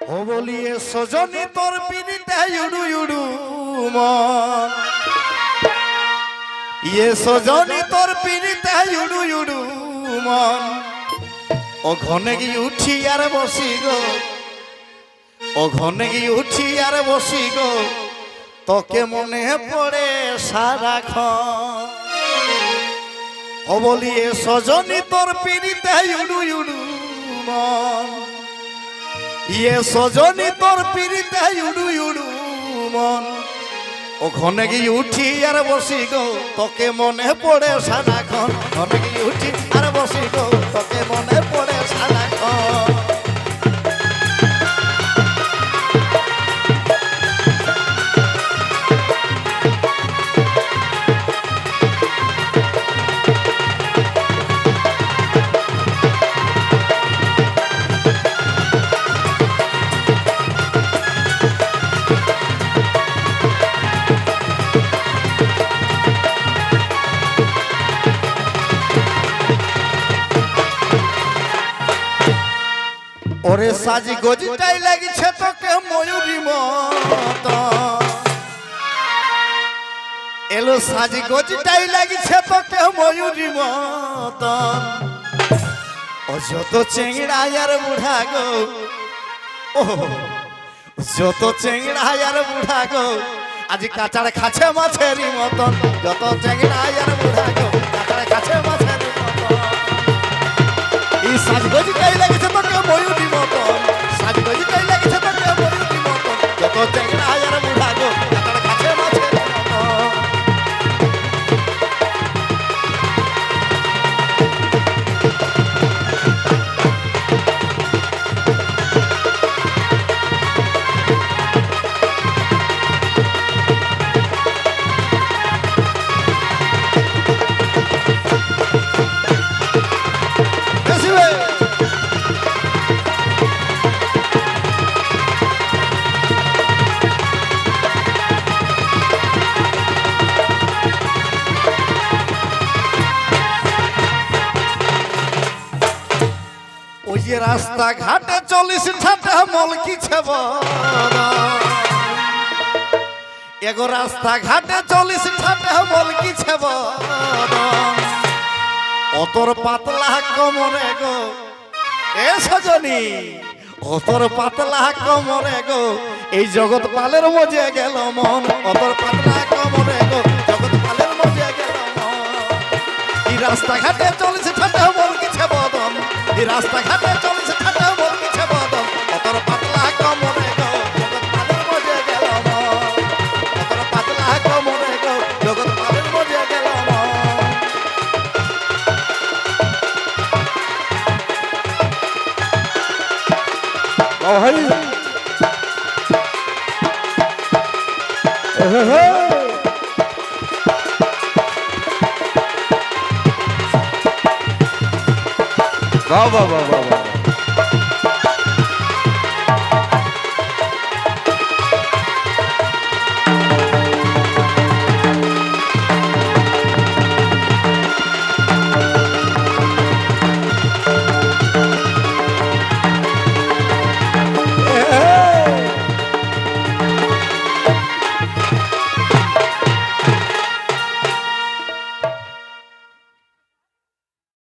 ও বলিয়ে সজনী তোর পিড়িতে উড়ু উড়ু মন ইয়ে সজনী তোর পিড়িতে উড়ু উড়ু মন ও ঘনে গিয়ে উঠি আর বসি গো ও ঘনে গিয়ে উঠি আর বসি গো তোকে মনে পড়ে সারাক্ষণ ও বলিয়ে সজনী তোর পিড়িতে উড়ু উড়ু মন ইয়ে সজনী তোর পিড়িতে উড়ু উড়ু মন ওখানে গিয়ে উঠি আর বসি গো তোকে মনে পড়ে সারাক্ষণ ওখানে গিয়ে উঠি আর বসি গো তোকে মনে পড়ে সারাক্ষণ ওরে সাজি গজিটাই লাগিছে তোকে ময়ূরী মত এলো সাজি গজিটাই লাগিছে তোকে ময়ূরী মত ও যত চেংড়া আর বুড়া গো ও যত চেংড়া আর বুড়া গো আজ কাঁচার খাছে মাছেরই মতন যত চেংড়া আর বুড়া গো কাঁচার খাছে মাছেরই মতন এই সাজ গজিটাই লাগিছে তোকে ময়ূরী মতন সাজ গজিটাই লাগিছে তোকে ময়ূরী মতন যত চেংড়া আর বুড়া গো কাঁচার খাছে মাছেরই মতন রাস্তা ঘাটে চলিস ঠাটা মলকিছে এগো রাস্তা ঘাটে চলিস ঠাটা মলকিছে অতর পাতলা কোমরে গো এ সজনী অতর পাতলা কোমরে গো এই জগৎ পালের মজে গেল মন অতর পাতলা কোমরে গো জগৎ পালের মজে গেল মন এই রাস্তা ঘাটে চলিস ঠাটা মলকিছে বদন এই রাস্তা ঘাটে চলিস ঠাটা মলকিছে বদন অতর পাতলা কোমরে গো জগৎ পালের মজে গেল মন অতর পাতলা কোমরে গো জগৎ পালের মজে গেল মন ও ভাই বাহ বাহ বাহ বাহ